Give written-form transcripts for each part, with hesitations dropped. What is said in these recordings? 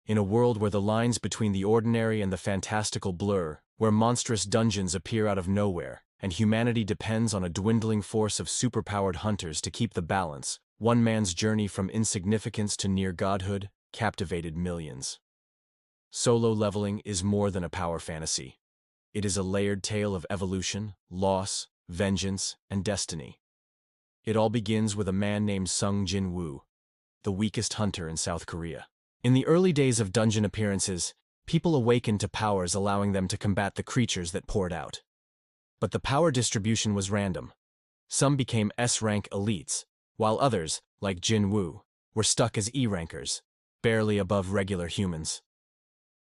In a world where the lines between the ordinary and the fantastical blur, where monstrous dungeons appear out of nowhere, and humanity depends on a dwindling force of superpowered hunters to keep the balance, one man's journey from insignificance to near godhood captivated millions. Solo leveling is more than a power fantasy. It is a layered tale of evolution, loss, vengeance, and destiny. It all begins with a man named Jin-Woo, the weakest hunter in South Korea. In the early days of dungeon appearances, people awakened to powers allowing them to combat the creatures that poured out. But the power distribution was random. Some became S-rank elites, while others, like Jin-Woo, were stuck as E-rankers, barely above regular humans.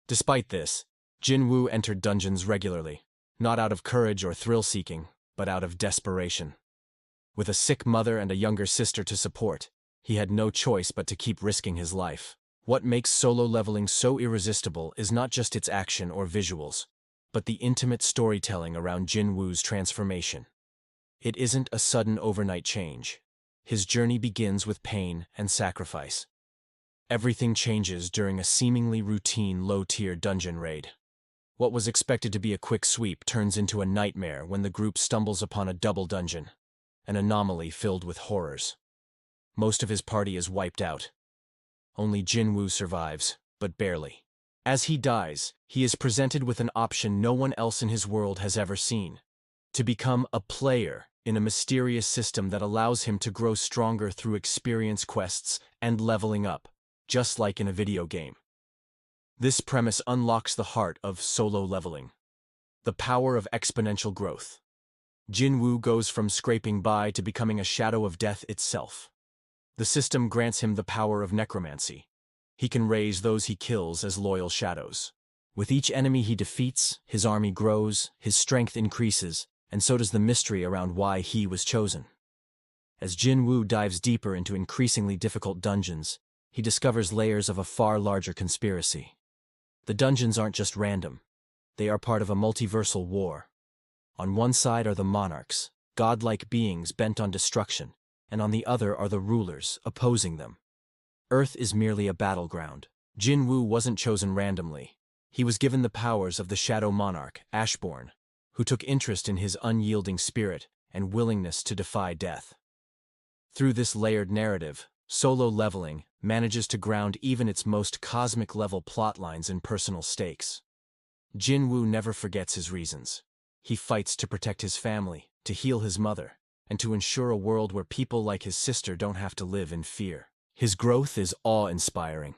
Despite this, Jin-Woo entered dungeons regularly, not out of courage or thrill-seeking, but out of desperation. With a sick mother and a younger sister to support, he had no choice but to keep risking his life. What makes solo leveling so irresistible is not just its action or visuals, but the intimate storytelling around Jin-Woo's transformation. It isn't a sudden overnight change. His journey begins with pain and sacrifice. Everything changes during a seemingly routine low-tier dungeon raid. What was expected to be a quick sweep turns into a nightmare when the group stumbles upon a double dungeon, an anomaly filled with horrors. Most of his party is wiped out. Only Jin-Woo survives, but barely. As he dies, he is presented with an option no one else in his world has ever seen: to become a player in a mysterious system that allows him to grow stronger through experience quests and leveling up, just like in a video game. This premise unlocks the heart of solo leveling: the power of exponential growth. Jin-Woo goes from scraping by to becoming a shadow of death itself. The system grants him the power of necromancy. He can raise those he kills as loyal shadows. With each enemy he defeats, his army grows, his strength increases, and so does the mystery around why he was chosen. As Jin-Woo dives deeper into increasingly difficult dungeons, he discovers layers of a far larger conspiracy. The dungeons aren't just random. They are part of a multiversal war. On one side are the monarchs, godlike beings bent on destruction, and on the other are the rulers, opposing them. Earth is merely a battleground. Jin-Woo wasn't chosen randomly. He was given the powers of the Shadow Monarch, Ashborn, who took interest in his unyielding spirit and willingness to defy death. Through this layered narrative, solo leveling manages to ground even its most cosmic-level plotlines in personal stakes. Jin-Woo never forgets his reasons. He fights to protect his family, to heal his mother, and to ensure a world where people like his sister don't have to live in fear. His growth is awe-inspiring.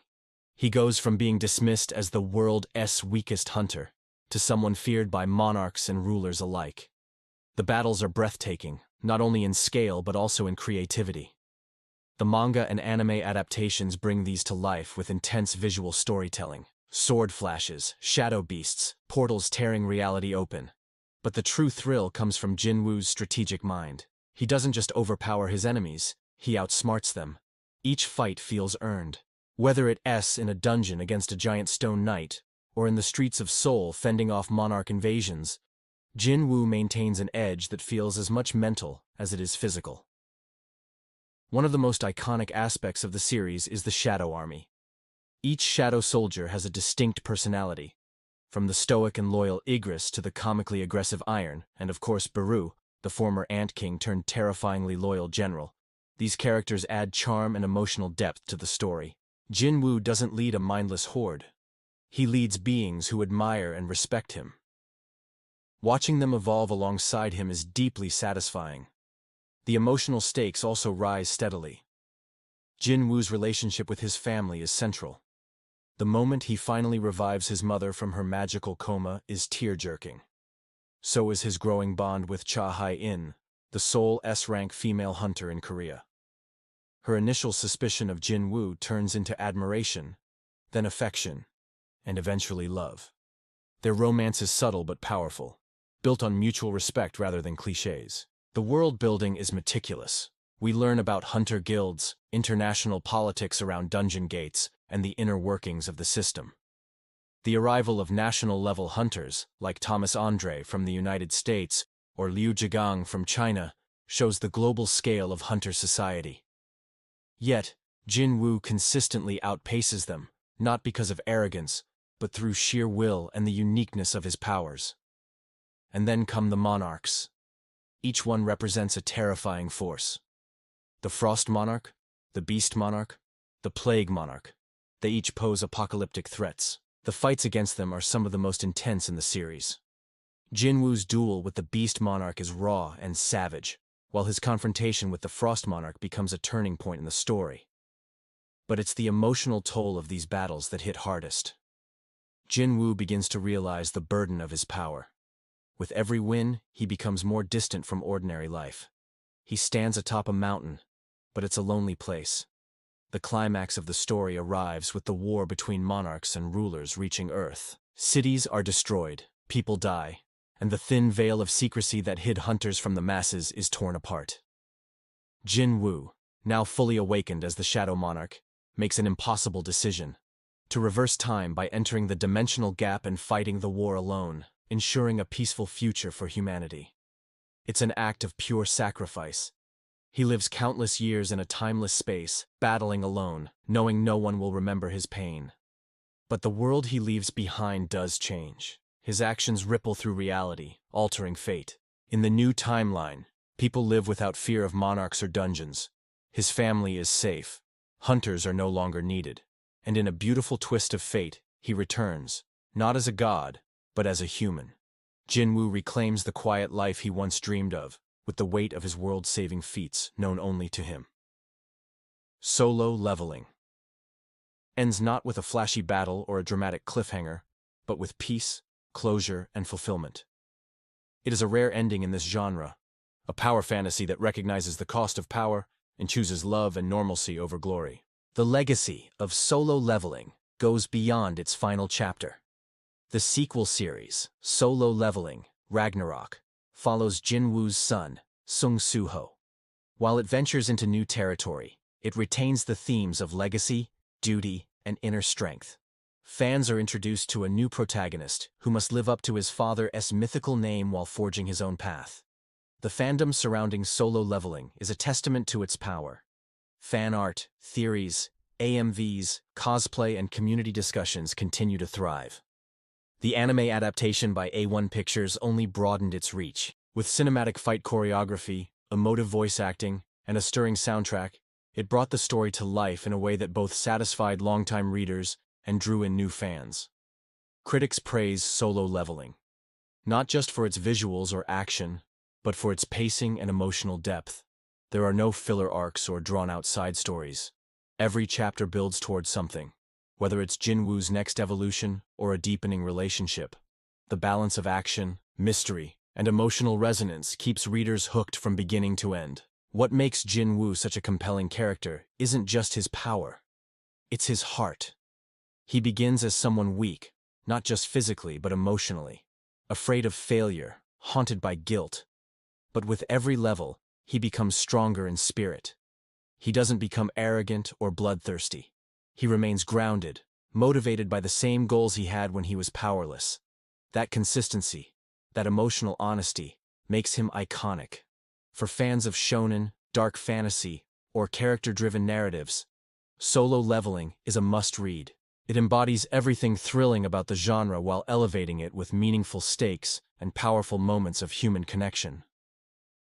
He goes from being dismissed as the world's weakest hunter to someone feared by monarchs and rulers alike. The battles are breathtaking, not only in scale but also in creativity. The manga and anime adaptations bring these to life with intense visual storytelling, sword flashes, shadow beasts, portals tearing reality open. But the true thrill comes from Jin-Woo's strategic mind. He doesn't just overpower his enemies, he outsmarts them. Each fight feels earned. Whether it's in a dungeon against a giant stone knight, or in the streets of Seoul fending off monarch invasions, Jin-Woo maintains an edge that feels as much mental as it is physical. One of the most iconic aspects of the series is the Shadow Army. Each shadow soldier has a distinct personality, from the stoic and loyal Igris to the comically aggressive Iron, and of course Baru, the former Ant King turned terrifyingly loyal general. These characters add charm and emotional depth to the story. Jin-Woo doesn't lead a mindless horde. He leads beings who admire and respect him. Watching them evolve alongside him is deeply satisfying. The emotional stakes also rise steadily. Jin-Woo's relationship with his family is central. The moment he finally revives his mother from her magical coma is tear-jerking. So is his growing bond with Cha Hai-in, the sole S-rank female hunter in Korea. Her initial suspicion of Jin-Woo turns into admiration, then affection, and eventually love. Their romance is subtle but powerful, built on mutual respect rather than cliches. The world building is meticulous. We learn about hunter guilds, international politics around dungeon gates, and the inner workings of the system. The arrival of national-level hunters, like Thomas Andre from the United States or Liu Zhigang from China, shows the global scale of hunter society. Yet, Jin-Woo consistently outpaces them, not because of arrogance, but through sheer will and the uniqueness of his powers. And then come the monarchs. Each one represents a terrifying force. The Frost Monarch, the Beast Monarch, the Plague Monarch. They each pose apocalyptic threats. The fights against them are some of the most intense in the series. Jin-Woo's duel with the Beast Monarch is raw and savage, while his confrontation with the Frost Monarch becomes a turning point in the story. But it's the emotional toll of these battles that hit hardest. Jin-Woo begins to realize the burden of his power. With every win, he becomes more distant from ordinary life. He stands atop a mountain, but it's a lonely place. The climax of the story arrives with the war between monarchs and rulers reaching Earth. Cities are destroyed, people die, and the thin veil of secrecy that hid hunters from the masses is torn apart. Jin-Woo, now fully awakened as the Shadow Monarch, makes an impossible decision: to reverse time by entering the dimensional gap and fighting the war alone, ensuring a peaceful future for humanity. It's an act of pure sacrifice. He lives countless years in a timeless space, battling alone, knowing no one will remember his pain. But the world he leaves behind does change. His actions ripple through reality, altering fate. In the new timeline, people live without fear of monarchs or dungeons. His family is safe. Hunters are no longer needed. And in a beautiful twist of fate, he returns, not as a god, but as a human. Jin-Woo reclaims the quiet life he once dreamed of, with the weight of his world-saving feats known only to him. Solo leveling ends not with a flashy battle or a dramatic cliffhanger, but with peace, closure, and fulfillment. It is a rare ending in this genre, a power fantasy that recognizes the cost of power and chooses love and normalcy over glory. The legacy of Solo Leveling goes beyond its final chapter. The sequel series, Solo Leveling: Ragnarok, follows Jin-Woo's son, Sung Soo-ho. While it ventures into new territory, it retains the themes of legacy, duty, and inner strength. Fans are introduced to a new protagonist who must live up to his father's mythical name while forging his own path. The fandom surrounding Solo Leveling is a testament to its power. Fan art, theories, AMVs, cosplay, and community discussions continue to thrive. The anime adaptation by A1 Pictures only broadened its reach. With cinematic fight choreography, emotive voice acting, and a stirring soundtrack, it brought the story to life in a way that both satisfied longtime readers and drew in new fans. Critics praise Solo Leveling, not just for its visuals or action, but for its pacing and emotional depth. There are no filler arcs or drawn-out side stories. Every chapter builds towards something, whether it's Jin-Woo's next evolution or a deepening relationship. The balance of action, mystery, and emotional resonance keeps readers hooked from beginning to end. What makes Jin-Woo such a compelling character isn't just his power. It's his heart. He begins as someone weak, not just physically but emotionally, afraid of failure, haunted by guilt. But with every level, he becomes stronger in spirit. He doesn't become arrogant or bloodthirsty. He remains grounded, motivated by the same goals he had when he was powerless. That consistency, that emotional honesty, makes him iconic. For fans of shonen, dark fantasy, or character-driven narratives, Solo Leveling is a must-read. It embodies everything thrilling about the genre while elevating it with meaningful stakes and powerful moments of human connection.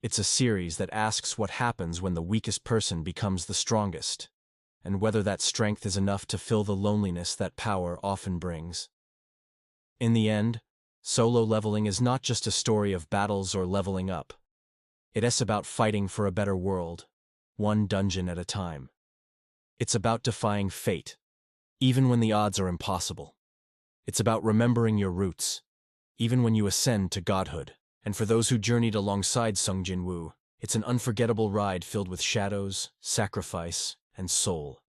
It's a series that asks what happens when the weakest person becomes the strongest, and whether that strength is enough to fill the loneliness that power often brings. In the end, Solo Leveling is not just a story of battles or leveling up. It's about fighting for a better world, one dungeon at a time. It's about defying fate, even when the odds are impossible. It's about remembering your roots, even when you ascend to godhood. And for those who journeyed alongside Sung Jin-Woo, it's an unforgettable ride filled with shadows, sacrifice, and soul.